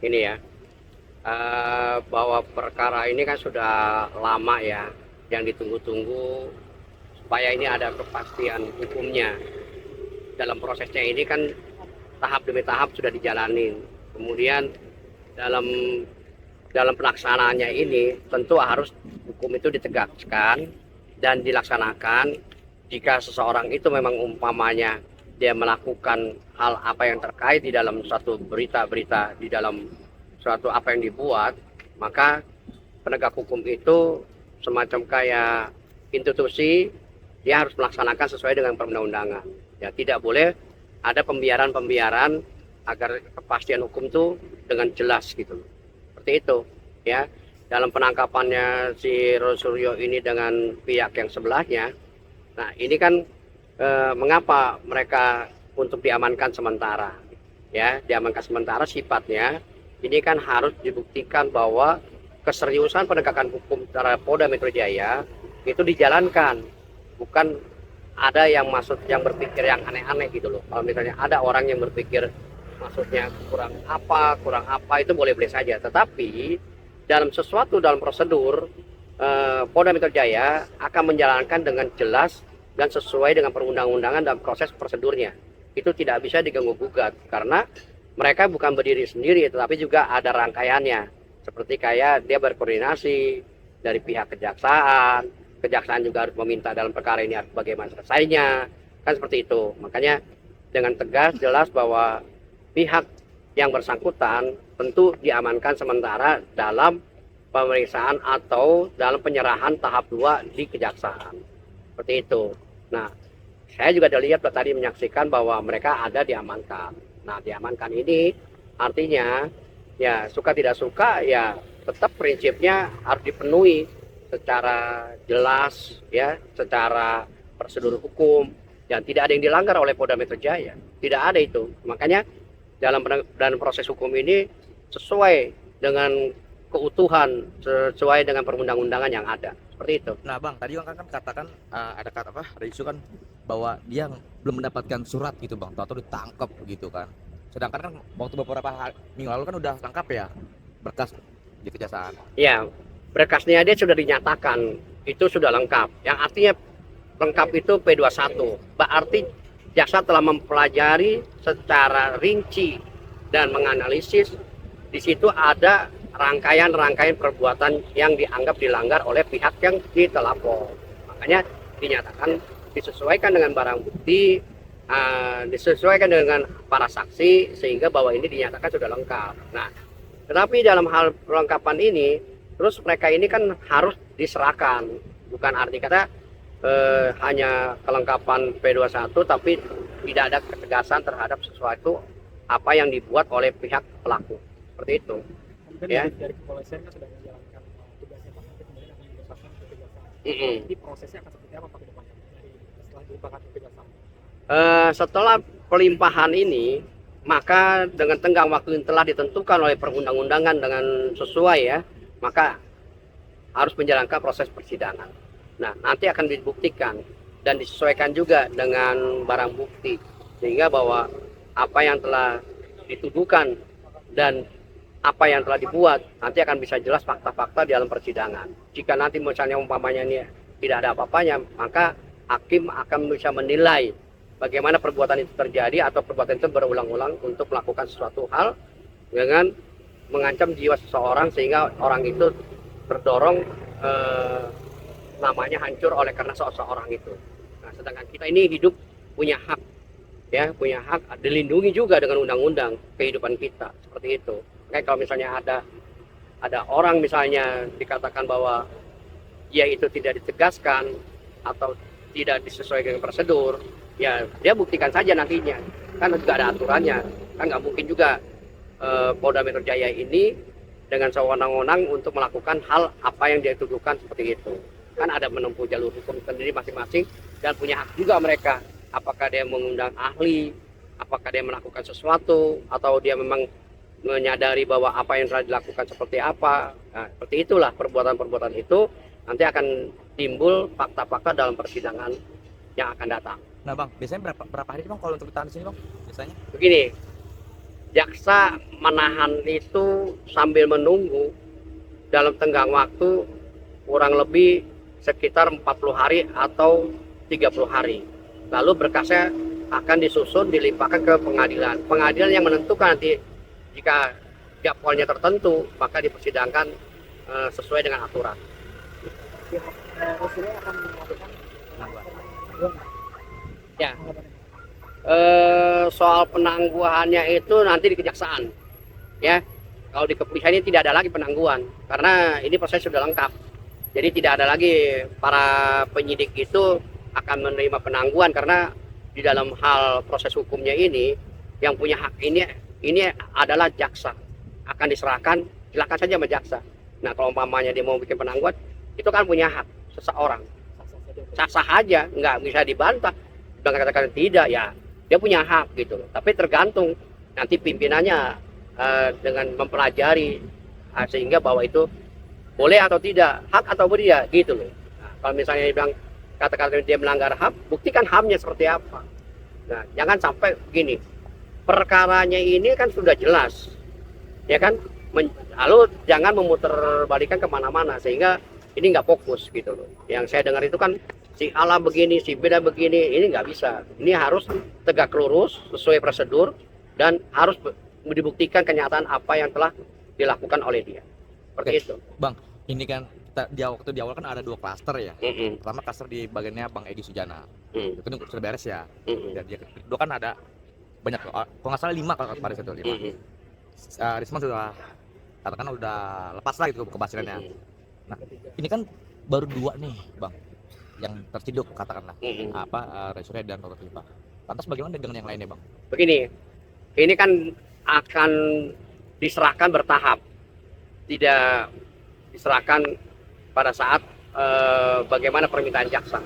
Ini ya, bahwa perkara ini kan sudah lama ya, yang ditunggu-tunggu supaya ini ada kepastian hukumnya. Dalam prosesnya ini kan tahap demi tahap sudah dijalanin. Kemudian dalam dalam pelaksanaannya ini tentu harus hukum itu ditegakkan dan dilaksanakan. Jika seseorang itu memang umpamanya dia melakukan hal apa yang terkait di dalam suatu berita-berita, di dalam suatu apa yang dibuat, maka penegak hukum itu semacam kayak institusi, dia harus melaksanakan sesuai dengan perundang-undangan. Ya, tidak boleh ada pembiaran-pembiaran agar kepastian hukum itu dengan jelas gitu. Seperti itu, ya. Dalam penangkapannya si Rosuryo ini dengan pihak yang sebelahnya, nah ini kan mengapa mereka untuk diamankan sementara, ya, diamankan sementara sifatnya ini kan harus dibuktikan bahwa keseriusan penegakan hukum terhadap Polda Metro Jaya itu dijalankan, bukan ada yang maksud yang berpikir yang aneh-aneh gitu loh. Kalau misalnya ada orang yang berpikir maksudnya kurang apa itu boleh-boleh saja, tetapi dalam prosedur Polda Metro Jaya akan menjalankan dengan jelas dan sesuai dengan perundang-undangan dan proses prosedurnya. Itu tidak bisa diganggu-gugat karena mereka bukan berdiri sendiri, tetapi juga ada rangkaiannya. Seperti kayak dia berkoordinasi dari pihak kejaksaan, kejaksaan juga harus meminta dalam perkara ini bagaimana selesainya, kan seperti itu. Makanya dengan tegas jelas bahwa pihak yang bersangkutan tentu diamankan sementara dalam pemeriksaan atau dalam penyerahan tahap 2 di kejaksaan. Seperti itu. Nah, saya juga lihat tadi menyaksikan bahwa mereka ada diamankan. Nah, diamankan ini artinya ya suka tidak suka ya tetap prinsipnya harus dipenuhi secara jelas ya, secara prosedur hukum dan tidak ada yang dilanggar oleh Polda Metro Jaya. Tidak ada itu. Makanya dalam proses hukum ini sesuai dengan keutuhan, sesuai dengan perundang-undangan yang ada. Seperti itu. Nah bang, tadi bang kan katakan ada kata apa? Ada isu kan bahwa dia belum mendapatkan surat gitu bang, atau ditangkap gitu kan. Sedangkan kan waktu beberapa minggu lalu kan udah lengkap ya berkas di kejaksaan. Ya, berkasnya dia sudah dinyatakan itu sudah lengkap. Yang artinya lengkap itu P21. Berarti jaksa telah mempelajari secara rinci dan menganalisis di situ ada rangkaian-rangkaian perbuatan yang dianggap dilanggar oleh pihak yang ditelapor. Makanya dinyatakan disesuaikan dengan barang bukti, disesuaikan dengan para saksi sehingga bahwa ini dinyatakan sudah lengkap. Nah, tetapi dalam hal perlengkapan ini, terus mereka ini kan harus diserahkan. Bukan arti kata hanya kelengkapan P21 tapi tidak ada ketegasan terhadap sesuatu apa yang dibuat oleh pihak pelaku. Seperti itu. Ya. Dari kepolisian kan sudah menjalankan tugasnya Pak, nanti kemudian akan dilimpahkan ke kejaksaan. Jadi prosesnya akan seperti apa Pak ke depannya setelah dilimpahkan ke kejaksaan? Setelah pelimpahan ini, maka dengan tenggang waktu yang telah ditentukan oleh perundang-undangan dengan sesuai ya, maka harus menjalankan proses persidangan. Nah, nanti akan dibuktikan dan disesuaikan juga dengan barang bukti sehingga bahwa apa yang telah dituduhkan dan apa yang telah dibuat nanti akan bisa jelas fakta-fakta di dalam persidangan. Jika nanti misalnya umpamanya ini tidak ada apa-apanya, maka hakim akan bisa menilai bagaimana perbuatan itu terjadi atau perbuatan itu berulang-ulang untuk melakukan sesuatu hal dengan mengancam jiwa seseorang sehingga orang itu terdorong namanya hancur oleh karena seseorang itu. Nah, sedangkan kita ini hidup punya hak, ya, punya hak dilindungi juga dengan undang-undang kehidupan kita seperti itu. Kayak kalau misalnya ada orang misalnya dikatakan bahwa dia itu tidak ditegaskan atau tidak disesuaikan dengan prosedur, ya dia buktikan saja nantinya. Kan juga ada aturannya. Kan nggak mungkin juga Polda Metro Jaya ini dengan sewenang-wenang untuk melakukan hal apa yang dia tuduhkan seperti itu. Kan ada menempuh jalur hukum sendiri masing-masing dan punya hak juga mereka. Apakah dia mengundang ahli, apakah dia melakukan sesuatu, atau dia memang menyadari bahwa apa yang telah dilakukan seperti apa. Nah, seperti itulah perbuatan-perbuatan itu nanti akan timbul fakta-fakta dalam persidangan yang akan datang. Nah bang, biasanya berapa hari bang kalau untuk ditahan di sini bang? Biasanya? Begini, jaksa menahan itu sambil menunggu dalam tenggang waktu kurang lebih sekitar 40 hari atau 30 hari. Lalu berkasnya akan disusun, dilimpahkan ke pengadilan. Pengadilan yang menentukan nanti jika jadwalnya tertentu, maka dipersidangkan sesuai dengan aturan. Rasulullah akan melakukan penangguhan. Ya. Soal penangguhannya itu nanti di kejaksaan, ya. Kalau di kepolisian ini tidak ada lagi penangguhan karena ini proses sudah lengkap. Jadi tidak ada lagi para penyidik itu akan menerima penangguhan karena di dalam hal proses hukumnya ini yang punya hak ini adalah jaksa. Akan diserahkan, silakan saja sama jaksa. Nah, kalau umpamanya dia mau bikin penangguhan, itu kan punya hak seseorang. Sah-sah aja, nggak bisa dibantah. Bang katakan tidak, ya dia punya hak gitu loh. Tapi tergantung nanti pimpinannya dengan mempelajari sehingga bahwa itu boleh atau tidak, hak atau tidak gitu loh. Nah, kalau misalnya dia bilang kata-kata dia melanggar HAM, buktikan HAM-nya seperti apa. Nah, jangan sampai begini. Perkaranya ini kan sudah jelas, ya kan? Lalu jangan memutarbalikkan kemana-mana sehingga ini nggak fokus gitu loh. Yang saya dengar itu kan si A begini, si B begini, ini nggak bisa. Ini harus tegak lurus sesuai prosedur dan harus dibuktikan kenyataan apa yang telah dilakukan oleh dia. Seperti itu. Bang, ini kan kita waktu di awal kan ada 2 klaster ya. Pertama klaster di bagiannya Bang Egy Sujana. Itu kan sudah beres ya. Dan dia kedua kan ada banyak, kalau nggak salah 5 kalau pada itu 5. Risma sudah katakan udah lepas lah gitu kebasirannya. Nah, ini kan baru 2 nih, Bang, yang terciduk katakanlah. Resure dan Dr. Filipa. Lantas bagaimana dengan yang lainnya, Bang? Begini, ini kan akan diserahkan bertahap, tidak diserahkan pada saat bagaimana permintaan jaksa.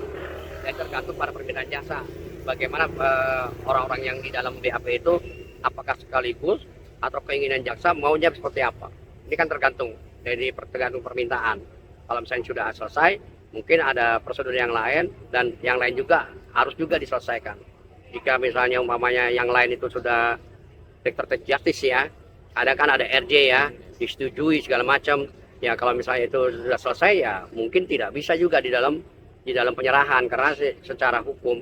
Dan tergantung pada permintaan jaksa, bagaimana orang-orang yang di dalam BAP itu apakah sekaligus atau keinginan jaksa maunya seperti apa. Ini kan tergantung permintaan. Kalau misalnya sudah selesai, mungkin ada prosedur yang lain dan yang lain juga harus juga diselesaikan. Jika misalnya umpamanya yang lain itu sudah Restoratif Justice ya, kan ada RJ ya, disetujui segala macam. Ya kalau misalnya itu sudah selesai ya mungkin tidak bisa juga di dalam penyerahan karena secara hukum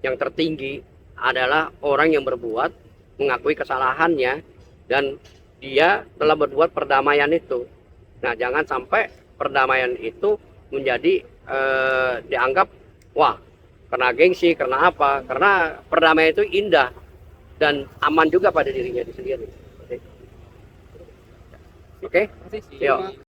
yang tertinggi adalah orang yang berbuat mengakui kesalahannya dan dia telah berbuat perdamaian itu. Nah, jangan sampai perdamaian itu menjadi dianggap wah karena gengsi, karena apa? Karena perdamaian itu indah dan aman juga pada dirinya sendiri. Oke? Yuk.